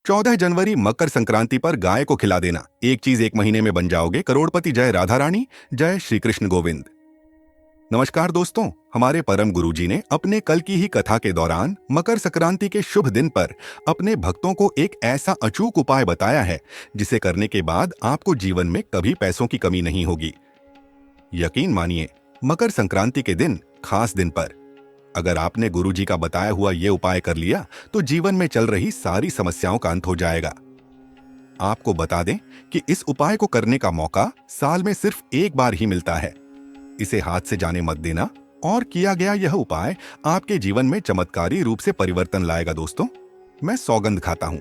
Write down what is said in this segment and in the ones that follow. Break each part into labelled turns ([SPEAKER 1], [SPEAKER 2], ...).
[SPEAKER 1] 14 जनवरी मकर संक्रांति पर गाय को खिला देना। एक चीज एक महीने में बन जाओगे करोड़पति। जय राधा रानी, जय श्री कृष्ण गोविंद। नमस्कार दोस्तों, हमारे परम गुरुजी ने अपने कल की ही कथा के दौरान मकर संक्रांति के शुभ दिन पर अपने भक्तों को एक ऐसा अचूक उपाय बताया है जिसे करने के बाद आपको जीवन में कभी पैसों की कमी नहीं होगी। यकीन मानिए, मकर संक्रांति के दिन, खास दिन पर अगर आपने गुरुजी का बताया हुआ ये उपाय कर लिया तो जीवन में चल रही सारी समस्याओं का अंत हो जाएगा। आपको बता दें कि इस उपाय को करने का मौका साल में सिर्फ एक बार ही मिलता है। इसे हाथ से जाने मत देना और किया गया यह उपाय आपके जीवन में चमत्कारी रूप से परिवर्तन लाएगा। दोस्तों, मैं सौगंध खाता हूं,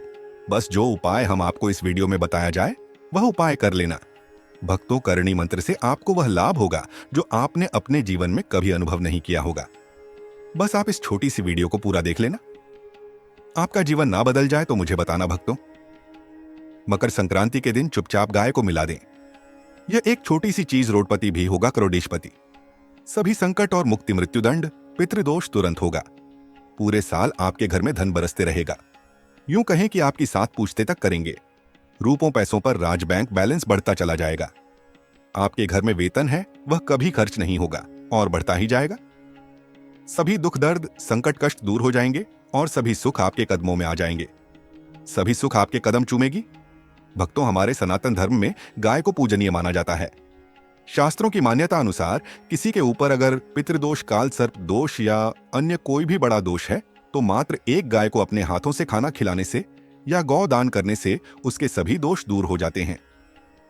[SPEAKER 1] बस जो उपाय हम आपको इस वीडियो में बताया जाए वह उपाय कर लेना। भक्तों करणी मंत्र से आपको वह लाभ होगा जो आपने अपने जीवन में कभी अनुभव नहीं किया होगा। बस आप इस छोटी सी वीडियो को पूरा देख लेना। आपका जीवन ना बदल जाए तो मुझे बताना भक्तों। मकर संक्रांति के दिन चुपचाप गाय को मिला दें। यह एक छोटी सी चीज रोडपति भी होगा करोड़ीशपति। सभी संकट और मुक्ति मृत्युदंड पितृदोष तुरंत होगा। पूरे साल आपके घर में धन बरसते रहेगा। यूं कहें कि आपकी सात पूछते तक करेंगे। रूपों पैसों पर राज बैंक बैलेंस बढ़ता चला जाएगा। आपके घर में वेतन है वह कभी खर्च नहीं होगा और बढ़ता ही जाएगा। सभी दुख दर्द संकट कष्ट दूर हो जाएंगे और सभी सुख आपके कदमों में आ जाएंगे। सभी सुख आपके कदम चूमेगी। भक्तों, हमारे सनातन धर्म में गाय को पूजनीय माना जाता है। शास्त्रों की मान्यता अनुसार किसी के ऊपर अगर पितृदोष, काल सर्प दोष या अन्य कोई भी बड़ा दोष है तो मात्र एक गाय को अपने हाथों से खाना खिलाने से या गौ दान करने से उसके सभी दोष दूर हो जाते हैं।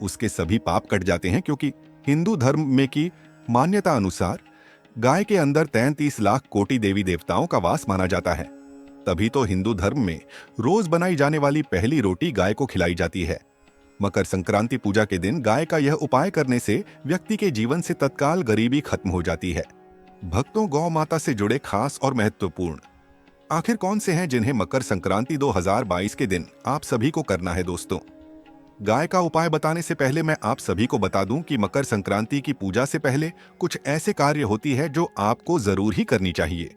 [SPEAKER 1] उसके सभी पाप कट जाते हैं, क्योंकि हिंदू धर्म में की मान्यता अनुसार गाय के अंदर 33 लाख कोटि देवी देवताओं का वास माना जाता है। तभी तो हिंदू धर्म में रोज बनाई जाने वाली पहली रोटी गाय को खिलाई जाती है। मकर संक्रांति पूजा के दिन गाय का यह उपाय करने से व्यक्ति के जीवन से तत्काल गरीबी खत्म हो जाती है। भक्तों, गौ माता से जुड़े खास और महत्वपूर्ण आखिर कौन से हैं जिन्हें मकर संक्रांति 2022 के दिन आप सभी को करना है। दोस्तों, गाय का उपाय बताने से पहले मैं आप सभी को बता दूं कि मकर संक्रांति की पूजा से पहले कुछ ऐसे कार्य होती है जो आपको जरूर ही करनी चाहिए।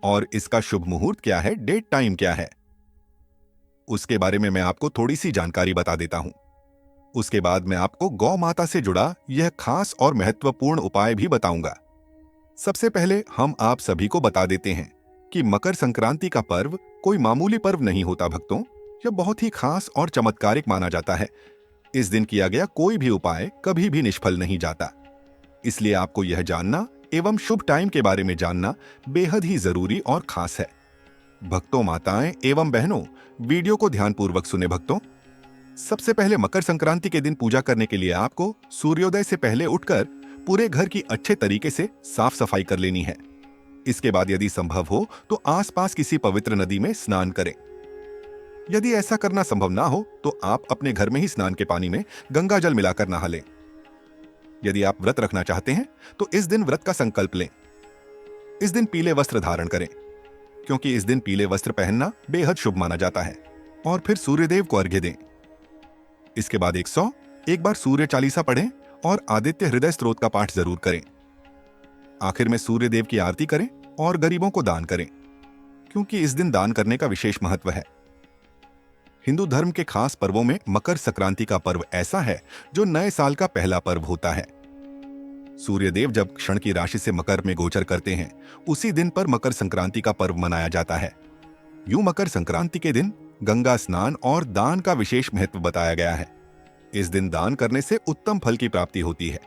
[SPEAKER 1] और इसका शुभ मुहूर्त क्या है, डेट टाइम क्या है, उसके बारे में मैं आपको थोड़ी सी जानकारी बता देता हूं। उसके बाद मैं आपको गौ माता से जुड़ा यह खास और महत्वपूर्ण उपाय भी बताऊंगा। सबसे पहले हम आप सभी को बता देते हैं कि मकर संक्रांति का पर्व कोई मामूली पर्व नहीं होता। भक्तों, यह बहुत ही खास और चमत्कारिक माना जाता है। इस दिन किया गया कोई भी उपाय कभी भी निष्फल नहीं जाता। इसलिए आपको यह जानना एवं शुभ टाइम के बारे में जानना बेहद ही जरूरी और खास है। भक्तों, माताएं एवं बहनों, वीडियो को ध्यानपूर्वक सुने। भक्तों, सबसे पहले मकर संक्रांति के दिन पूजा करने के लिए आपको सूर्योदय से पहले उठकर पूरे घर की अच्छे तरीके से साफ सफाई कर लेनी है। इसके बाद यदि संभव हो तो आसपास किसी पवित्र नदी में स्नान करें। यदि ऐसा करना संभव ना हो तो आप अपने घर में ही स्नान के पानी में गंगा जल मिलाकर नहा लें। यदि आप व्रत रखना चाहते हैं तो इस दिन व्रत का संकल्प लें। इस दिन पीले वस्त्र धारण करें, क्योंकि इस दिन पीले वस्त्र पहनना बेहद शुभ माना जाता है। और फिर सूर्यदेव को अर्घ्य दें। इसके बाद 101 बार सूर्य चालीसा पढ़ें और आदित्य हृदय स्तोत्र का पाठ जरूर करें। आखिर में सूर्यदेव की आरती करें और गरीबों को दान करें, क्योंकि इस दिन दान करने का विशेष महत्व है। हिंदू धर्म के खास पर्वों में मकर संक्रांति का पर्व ऐसा है जो नए साल का पहला पर्व होता है। सूर्यदेव जब क्षण की राशि से मकर में गोचर करते हैं, उसी दिन पर मकर संक्रांति का पर्व मनाया जाता है। यूं मकर संक्रांति के दिन गंगा स्नान और दान का विशेष महत्व बताया गया है। इस दिन दान करने से उत्तम फल की प्राप्ति होती है।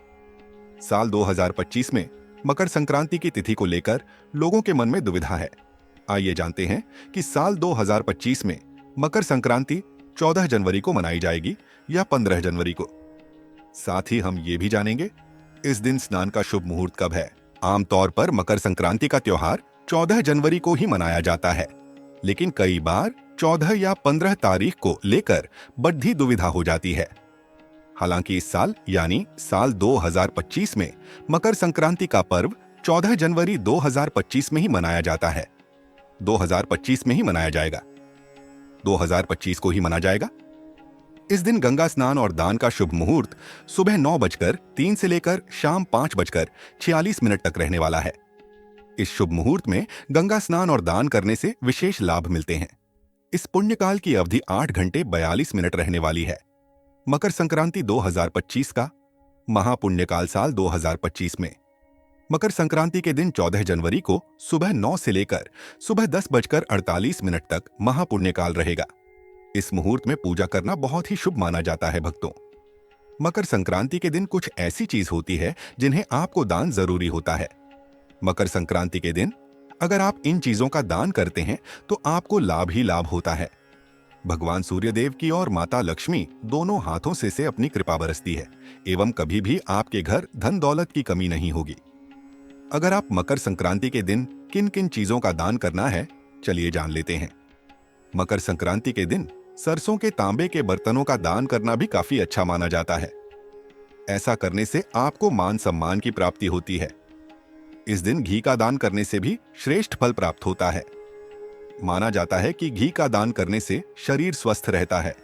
[SPEAKER 1] साल 2025 में मकर संक्रांति की तिथि को लेकर लोगों के मन में दुविधा है। आइए जानते हैं कि साल 2025 में मकर संक्रांति 14 जनवरी को मनाई जाएगी या 15 जनवरी को। साथ ही हम ये भी जानेंगे इस दिन स्नान का शुभ मुहूर्त कब है। आमतौर पर मकर संक्रांति का त्योहार 14 जनवरी को ही मनाया जाता है, लेकिन कई बार 14 या 15 तारीख को लेकर बड़ी दुविधा हो जाती है। हालांकि इस साल यानी साल 2025 में मकर संक्रांति का पर्व 14 जनवरी 2025 में ही मनाया जाता है। 2025 में ही मनाया जाएगा, 2025 को ही मना जाएगा। इस दिन गंगा स्नान और दान का शुभ मुहूर्त सुबह 9:03 से लेकर शाम 5:46 तक रहने वाला है। इस शुभ मुहूर्त में गंगा स्नान और दान करने से विशेष लाभ मिलते हैं। इस पुण्यकाल की अवधि 8 घंटे 42 मिनट रहने वाली है। मकर संक्रांति 2025 का महापुण्यकाल साल 2025 में मकर संक्रांति के दिन 14 जनवरी को सुबह 9 से लेकर सुबह 10:48 तक महापुण्यकाल रहेगा। इस मुहूर्त में पूजा करना बहुत ही शुभ माना जाता है भक्तों। मकर संक्रांति के दिन कुछ ऐसी चीज होती है जिन्हें आपको दान जरूरी होता है। मकर संक्रांति के दिन अगर आप इन चीजों का दान करते हैं तो आपको लाभ ही लाभ होता है। भगवान सूर्यदेव की और माता लक्ष्मी दोनों हाथों से अपनी कृपा बरसती है एवं कभी भी आपके घर धन दौलत की कमी नहीं होगी। अगर आप मकर संक्रांति के दिन किन किन चीजों का दान करना है, चलिए जान लेते हैं। मकर संक्रांति के दिन सरसों के तांबे के बर्तनों का दान करना भी काफी अच्छा माना जाता है। ऐसा करने से आपको मान सम्मान की प्राप्ति होती है। इस दिन घी का दान करने से भी श्रेष्ठ फल प्राप्त होता है। माना जाता है कि घी का दान करने से शरीर स्वस्थ रहता है।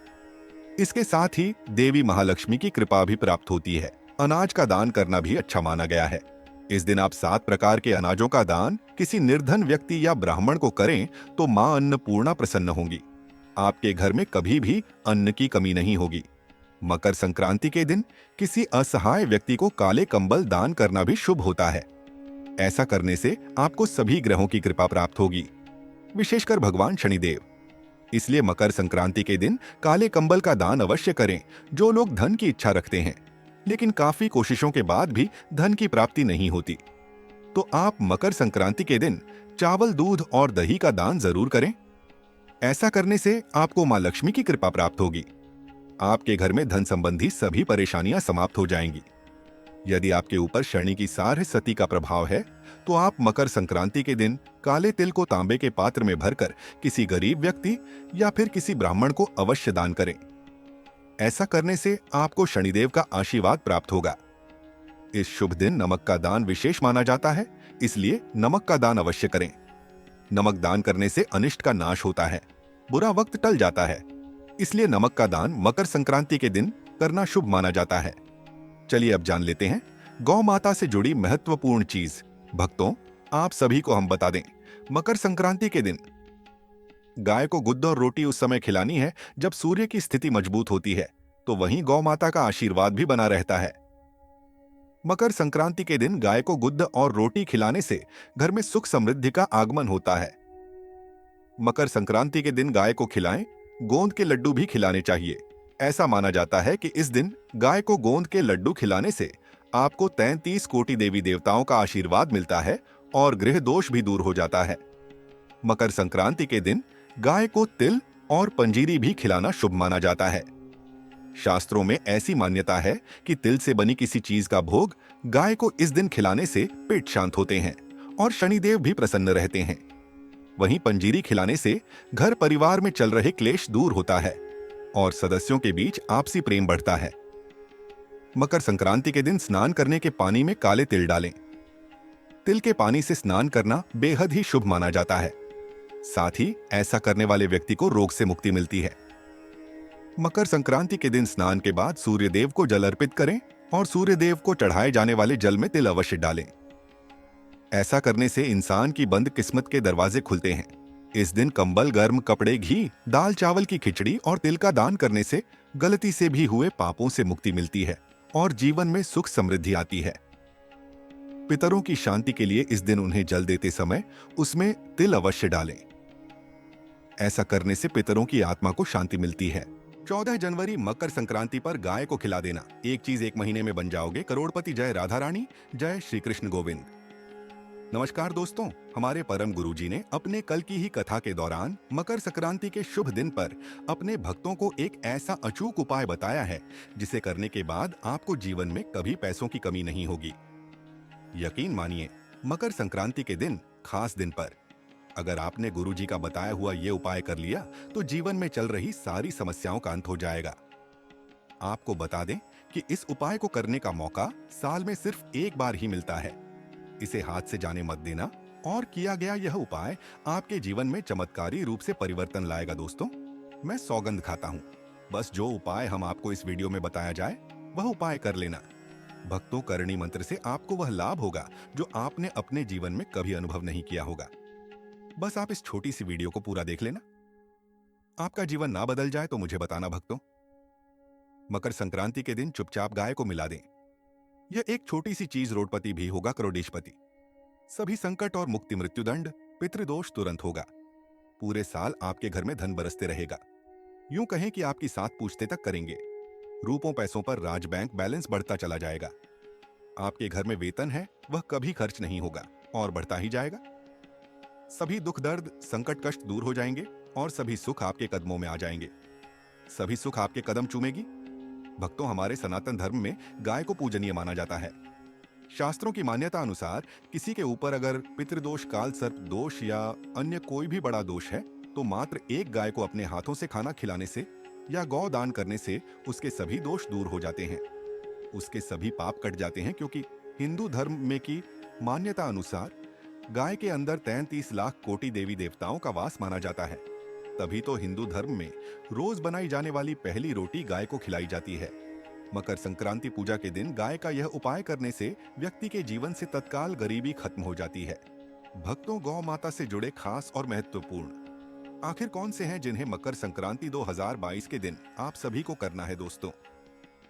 [SPEAKER 1] इसके साथ ही देवी महालक्ष्मी की कृपा भी प्राप्त होती है। अनाज का दान करना भी अच्छा माना गया है। इस दिन आप 7 प्रकार के अनाजों का दान किसी निर्धन व्यक्ति या ब्राह्मण को करें तो मां अन्नपूर्णा प्रसन्न होंगी। आपके घर में कभी भी अन्न की कमी नहीं होगी। मकर संक्रांति के दिन किसी असहाय व्यक्ति को काले कंबल दान करना भी शुभ होता है। ऐसा करने से आपको सभी ग्रहों की कृपा प्राप्त होगी, विशेषकर भगवान शनिदेव। इसलिए मकर संक्रांति के दिन काले कंबल का दान अवश्य करें। जो लोग धन की इच्छा रखते हैं लेकिन काफी कोशिशों के बाद भी धन की प्राप्ति नहीं होती, तो आप मकर संक्रांति के दिन चावल, दूध और दही का दान जरूर करें। ऐसा करने से आपको मां लक्ष्मी की कृपा प्राप्त होगी। आपके घर में धन संबंधी सभी परेशानियां समाप्त हो जाएंगी। यदि आपके ऊपर शनि की साढ़ सती का प्रभाव है तो आप मकर संक्रांति के दिन काले तिल को तांबे के पात्र में भरकर किसी गरीब व्यक्ति या फिर किसी ब्राह्मण को अवश्य दान करें। ऐसा करने से आपको शनिदेव का आशीर्वाद प्राप्त होगा। इस शुभ दिन नमक का दान विशेष माना जाता है, इसलिए नमक का दान अवश्य करें। नमक दान करने से अनिष्ट का नाश होता है, बुरा वक्त टल जाता है। इसलिए नमक का दान मकर संक्रांति के दिन करना शुभ माना जाता है। चलिए अब जान लेते हैं गौ माता से जुड़ी महत्वपूर्ण चीज। भक्तों, आप सभी को हम बता दें, मकर संक्रांति के दिन गाय को गुद्द और रोटी उस समय खिलानी है जब सूर्य की स्थिति मजबूत होती है, तो वहीं गौ माता का आशीर्वाद भी बना रहता है। मकर संक्रांति के दिन गाय को गुद्द और रोटी खिलाने से घर में सुख समृद्धि का आगमन होता है। मकर संक्रांति के दिन गाय को खिलाएं, गोंद के लड्डू भी खिलाने चाहिए। ऐसा माना जाता है कि इस दिन गाय को गोंद के लड्डू खिलाने से आपको 33 कोटि देवी देवताओं का आशीर्वाद मिलता है और गृह दोष भी दूर हो जाता है। मकर संक्रांति के दिन गाय को तिल और पंजीरी भी खिलाना शुभ माना जाता है। शास्त्रों में ऐसी मान्यता है कि तिल से बनी किसी चीज का भोग गाय को इस दिन खिलाने से पेट शांत होते हैं और शनिदेव भी प्रसन्न रहते हैं। वहीं पंजीरी खिलाने से घर परिवार में चल रहे क्लेश दूर होता है और सदस्यों के बीच आपसी प्रेम बढ़ता है। मकर संक्रांति के दिन स्नान करने के पानी में काले तिल डालें। तिल के पानी से स्नान करना बेहद ही शुभ माना जाता है। साथ ही ऐसा करने वाले व्यक्ति को रोग से मुक्ति मिलती है। मकर संक्रांति के दिन स्नान के बाद सूर्यदेव को जल अर्पित करें और सूर्यदेव को चढ़ाए जाने वाले जल में तिल अवश्य डालें। ऐसा करने से इंसान की बंद किस्मत के दरवाजे खुलते हैं। इस दिन कंबल, गर्म कपड़े, घी, दाल चावल की खिचड़ी और तिल का दान करने से गलती से भी हुए पापों से मुक्ति मिलती है और जीवन में सुख समृद्धि आती है। पितरों की शांति के लिए इस दिन उन्हें जल देते समय उसमें तिल अवश्य डालें। ऐसा करने से पितरों की आत्मा को शांति मिलती है। 14 जनवरी मकर संक्रांति पर गाय को खिला देना। एक चीज एक महीने में बन जाओगे करोड़पति। जय राधा रानी, जय श्री कृष्ण गोविंद। नमस्कार दोस्तों, हमारे परम गुरुजी ने अपने कल की ही कथा के दौरान मकर संक्रांति के शुभ दिन पर अपने भक्तों को एक ऐसा अचूक उपाय बताया है जिसे करने के बाद आपको जीवन में कभी पैसों की कमी नहीं होगी। यकीन मानिए, मकर संक्रांति के दिन, खास दिन पर अगर आपने गुरुजी का बताया हुआ ये उपाय कर लिया तो जीवन में चल रही सारी समस्याओं का अंत हो जाएगा। आपको बता दें कि इस उपाय को करने का मौका साल में सिर्फ एक बार ही मिलता है। इसे हाथ से जाने मत देना और किया गया यह उपाय आपके जीवन में चमत्कारी रूप से परिवर्तन लाएगा। दोस्तों, मैं सौगंध खाता हूँ, बस जो उपाय हम आपको इस वीडियो में बताया जाए वह उपाय कर लेना। भक्तों करणी मंत्र से आपको वह लाभ होगा जो आपने अपने जीवन में कभी अनुभव नहीं किया होगा। बस आप इस छोटी सी वीडियो को पूरा देख लेना। आपका जीवन ना बदल जाए तो मुझे बताना भक्तों। मकर संक्रांति के दिन चुपचाप गाय को मिला दें। यह एक छोटी सी चीज रोडपति भी होगा करोड़ेशपति। सभी संकट और मुक्ति मृत्युदंड पितृदोष तुरंत होगा। पूरे साल आपके घर में धन बरसते रहेगा। यूं कहें कि आपकी सात पूछते तक करेंगे। रूपों पैसों पर राज बैंक बैलेंस बढ़ता चला जाएगा। आपके घर में वेतन है वह कभी खर्च नहीं होगा और बढ़ता ही जाएगा। सभी दुख दर्द संकट कष्ट दूर हो जाएंगे और सभी सुख आपके कदमों में आ जाएंगे। सभी सुख आपके कदम चूमेगी। भक्तों, हमारे सनातन धर्म में गाय को पूजनीय माना जाता है। शास्त्रों की मान्यता अनुसार किसी के ऊपर अगर पितृदोष काल सर्प दोष या अन्य कोई भी बड़ा दोष है तो मात्र एक गाय को अपने हाथों से खाना खिलाने से या गौ दान करने से उसके सभी दोष दूर हो जाते हैं। उसके सभी पाप कट जाते हैं, क्योंकि हिंदू धर्म में की मान्यता अनुसार गाय के अंदर 33 लाख कोटि देवी देवताओं का वास माना जाता है। तभी तो हिंदू धर्म में रोज बनाई जाने वाली पहली रोटी गाय को खिलाई जाती है। मकर संक्रांति पूजा के दिन गाय का यह उपाय करने से व्यक्ति के जीवन से तत्काल गरीबी खत्म हो जाती है। भक्तों, गौ माता से जुड़े खास और महत्वपूर्ण आखिर कौन से हैं जिन्हें मकर संक्रांति 2022 के दिन आप सभी को करना है दोस्तों?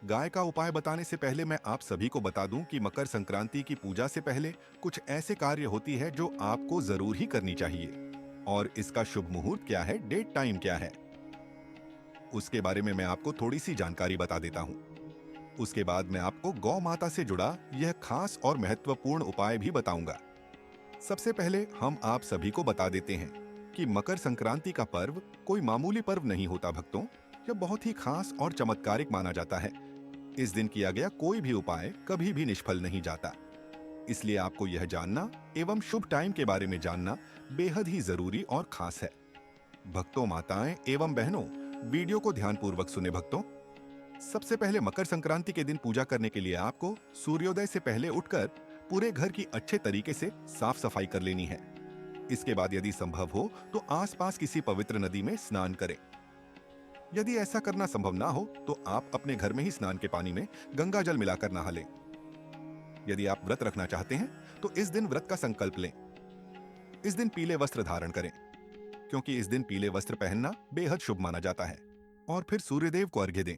[SPEAKER 1] गाय का उपाय बताने से पहले मैं आप सभी को बता दूं कि मकर संक्रांति की पूजा से पहले कुछ ऐसे कार्य होती है जो आपको जरूर ही करनी चाहिए। और इसका शुभ मुहूर्त क्या है, डेट टाइम क्या है, उसके बारे में मैं आपको थोड़ी सी जानकारी बता देता हूं। उसके बाद मैं आपको गौ माता से जुड़ा यह खास और महत्वपूर्ण उपाय भी बताऊंगा। सबसे पहले हम आप सभी को बता देते हैं कि मकर संक्रांति का पर्व कोई मामूली पर्व नहीं होता भक्तों। यह बहुत ही खास और चमत्कारिक माना जाता है। इस दिन किया गया कोई भी उपाय कभी भी निष्फल नहीं जाता। इसलिए आपको यह जानना एवं शुभ टाइम के बारे में जानना बेहद ही जरूरी और खास है। भक्तों, माताएं एवं बहनों, वीडियो को ध्यानपूर्वक सुने भक्तों। सबसे पहले मकर संक्रांति के दिन पूजा करने के लिए आपको सूर्योदय से पहले उठकर पूरे घर की अच्छे तरीके से साफ सफाई कर लेनी है। इसके बाद यदि संभव हो तो आसपास किसी पवित्र नदी में स्नान करें। यदि ऐसा करना संभव ना हो तो आप अपने घर में ही स्नान के पानी में गंगा जल मिलाकर नहा लें। यदि आप व्रत रखना चाहते हैं तो इस दिन व्रत का संकल्प लें। इस दिन पीले वस्त्र धारण करें, क्योंकि इस दिन पीले वस्त्र पहनना बेहद शुभ माना जाता है। और फिर सूर्यदेव को अर्घ्य दें।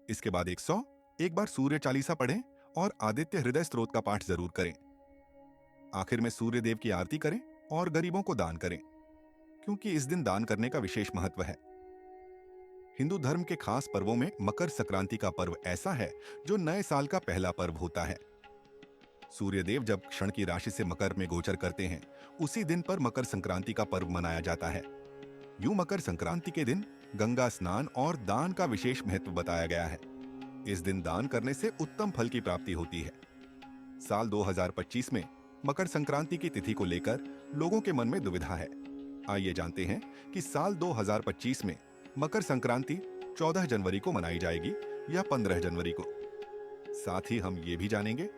[SPEAKER 1] इसके बाद 101 बार सूर्य चालीसा पढ़ें और आदित्य हृदय स्तोत्र का पाठ जरूर करें। आखिर में सूर्यदेव की आरती करें और गरीबों को दान करें, क्योंकि इस दिन दान करने का विशेष महत्व है। हिंदू धर्म के खास पर्वों में मकर संक्रांति का पर्व ऐसा है जो नए साल का पहला पर्व होता है। सूर्यदेव जब क्षण की राशि से मकर में गोचर करते हैं, उसी दिन पर मकर संक्रांति का पर्व मनाया जाता है। यूं मकर संक्रांति के दिन गंगा स्नान और दान का विशेष महत्व बताया गया है। इस दिन दान करने से उत्तम फल की प्राप्ति होती है। साल 2025 में मकर संक्रांति की तिथि को लेकर लोगों के मन में दुविधा है। आइए जानते हैं कि साल 2025 में मकर संक्रांति 14 जनवरी को मनाई जाएगी या 15 जनवरी को। साथ ही हम ये भी जानेंगे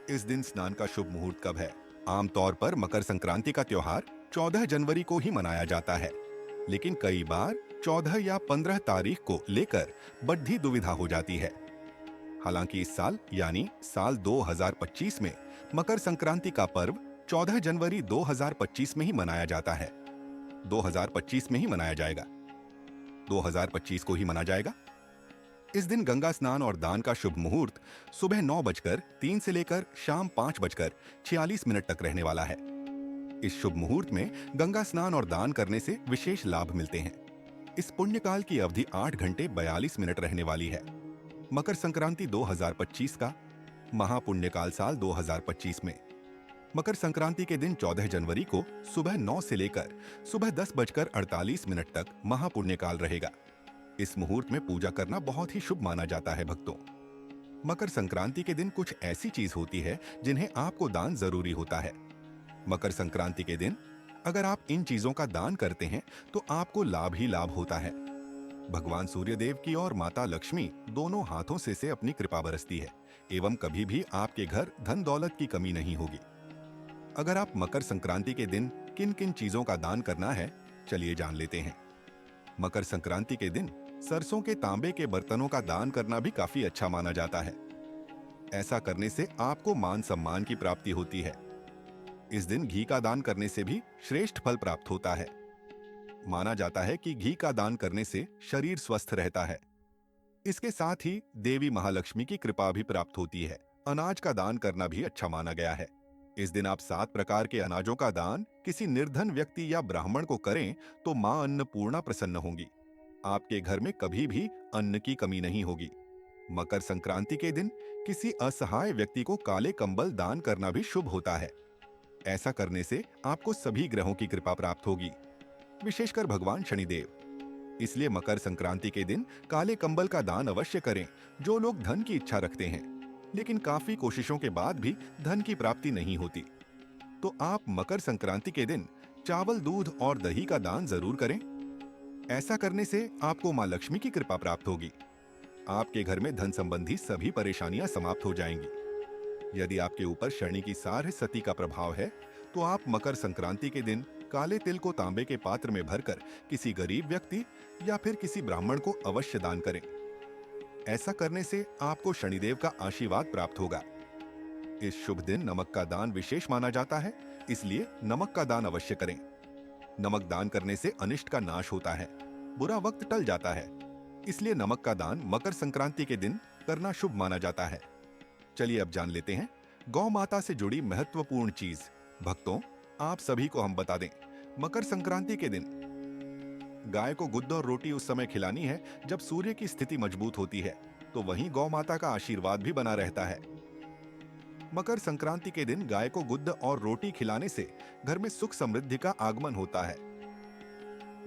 [SPEAKER 1] इस दिन स्नान का शुभ मुहूर्त कब है। आमतौर पर मकर संक्रांति का त्योहार 14 जनवरी को ही मनाया जाता है, लेकिन कई बार 14 या 15 तारीख को लेकर बड़ी दुविधा हो जाती है। हालांकि इस साल यानी साल 2025 में मकर संक्रांति का पर्व 14 जनवरी 2025 में ही मनाया जाता है। 2025 में ही मनाया जाएगा, 2025 को ही मनाया जाएगा। इस दिन गंगा स्नान और दान का शुभ मुहूर्त सुबह 9:03 से लेकर शाम 5:46 तक रहने वाला है। इस शुभ मुहूर्त में गंगा स्नान और दान करने से विशेष लाभ मिलते हैं। इस पुण्यकाल की अवधि 8 घंटे 42 मिनट रहने वाली है। मकर संक्रांति 2025 का महापुण्यकाल साल 2025 में मकर संक्रांति के दिन 14 जनवरी को सुबह 9 से लेकर सुबह 10:48 तक महापुण्यकाल रहेगा। इस मुहूर्त में पूजा करना बहुत ही शुभ माना जाता है। भक्तों, मकर संक्रांति के दिन कुछ ऐसी चीज होती है जिन्हें आपको दान जरूरी होता है। मकर संक्रांति के दिन अगर आप इन चीजों का दान करते हैं तो आपको लाभ ही लाभ होता है। भगवान सूर्यदेव की और माता लक्ष्मी दोनों हाथों से अपनी कृपा बरसती है एवं कभी भी आपके घर धन दौलत की कमी नहीं होगी। अगर आप मकर संक्रांति के दिन किन किन चीजों का दान करना है, चलिए जान लेते हैं। मकर संक्रांति के दिन सरसों के तांबे के बर्तनों का दान करना भी काफी अच्छा माना जाता है। ऐसा करने से आपको मान सम्मान की प्राप्ति होती है। इस दिन घी का दान करने से भी श्रेष्ठ फल प्राप्त होता है। माना जाता है कि घी का दान करने से शरीर स्वस्थ रहता है। इसके साथ ही देवी महालक्ष्मी की कृपा भी प्राप्त होती है। अनाज का दान करना भी अच्छा माना गया है। इस दिन आप 7 प्रकार के अनाजों का दान किसी निर्धन व्यक्ति या ब्राह्मण को करें तो मां अन्नपूर्णा प्रसन्न होंगी। आपके घर में कभी भी अन्न की कमी नहीं होगी। मकर संक्रांति के दिन किसी असहाय व्यक्ति को काले कंबल दान करना भी शुभ होता है। ऐसा करने से आपको सभी ग्रहों की कृपा प्राप्त होगी, विशेषकर भगवान शनिदेव। इसलिए मकर संक्रांति के दिन काले कंबल का दान अवश्य करें। जो लोग धन की इच्छा रखते हैं लेकिन काफी कोशिशों के बाद भी धन की प्राप्ति नहीं होती, तो आप मकर संक्रांति के दिन चावल, दूध और दही का दान जरूर करें। ऐसा करने से आपको मां लक्ष्मी की कृपा प्राप्त होगी। आपके घर में धन संबंधी सभी परेशानियां समाप्त हो जाएंगी। यदि आपके ऊपर शनि की साढ़े सती का प्रभाव है तो आप मकर संक्रांति के दिन काले तिल को तांबे के पात्र में भरकर किसी गरीब व्यक्ति या फिर किसी ब्राह्मण को अवश्य दान करें। ऐसा करने से आपको शनिदेव का आशीर्वाद प्राप्त होगा। इस शुभ दिन नमक का दान विशेष माना जाता है, इसलिए नमक का दान अवश्य करें। नमक दान करने से अनिष्ट का नाश होता है, बुरा वक्त टल जाता है। इसलिए नमक का दान मकर संक्रांति के दिन करना शुभ माना जाता है। चलिए अब जान लेते हैं गौ माता से जुड़ी महत्वपूर्ण चीज। भक्तों, आप सभी को हम बता दें, मकर संक्रांति के दिन गाय को गुद्ध और रोटी उस समय खिलानी है जब सूर्य की स्थिति मजबूत होती है, तो वहीं गौ माता का आशीर्वाद भी बना रहता है। मकर संक्रांति के दिन गाय को गुद्ध और रोटी खिलाने से घर में सुख समृद्धि का आगमन होता है।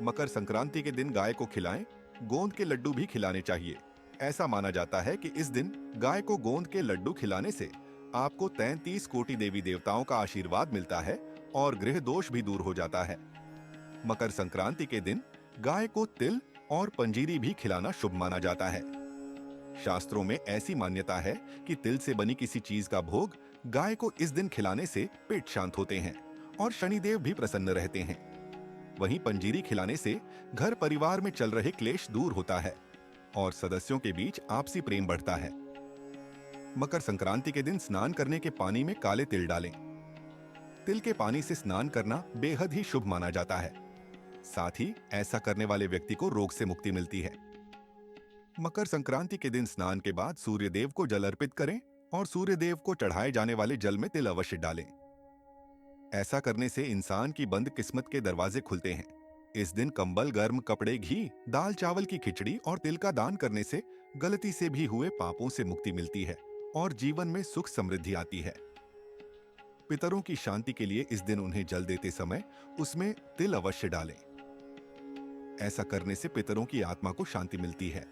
[SPEAKER 1] मकर संक्रांति के दिन गाय को खिलाएं, गोंद के लड्डू भी खिलाने चाहिए। ऐसा माना जाता है कि इस दिन गाय को गोंद के लड्डू खिलाने से आपको 33 कोटि देवी देवताओं का आशीर्वाद मिलता है और गृह दोष भी दूर हो जाता है। मकर संक्रांति के दिन गाय को तिल और पंजीरी भी खिलाना शुभ माना जाता है। शास्त्रों में ऐसी मान्यता है कि तिल से बनी किसी चीज का भोग गाय को इस दिन खिलाने से पेट शांत होते हैं और शनिदेव भी प्रसन्न रहते हैं। वहीं पंजीरी खिलाने से घर परिवार में चल रहे क्लेश दूर होता है और सदस्यों के बीच आपसी प्रेम बढ़ता है। मकर संक्रांति के दिन स्नान करने के पानी में काले तिल डालें। तिल के पानी से स्नान करना बेहद ही शुभ माना जाता है। साथ ही ऐसा करने वाले व्यक्ति को रोग से मुक्ति मिलती है। मकर संक्रांति के दिन स्नान के बाद सूर्य देव को जल अर्पित करें और सूर्य देव को चढ़ाए जाने वाले जल में तिल अवश्य डालें। ऐसा करने से इंसान की बंद किस्मत के दरवाजे खुलते हैं। इस दिन कंबल, गर्म कपड़े, घी, दाल चावल की खिचड़ी और तिल का दान करने से गलती से भी हुए पापों से मुक्ति मिलती है और जीवन में सुख समृद्धि आती है। पितरों की शांति के लिए इस दिन उन्हें जल देते समय उसमें तिल अवश्य डालें। ऐसा करने से पितरों की आत्मा को शांति मिलती है।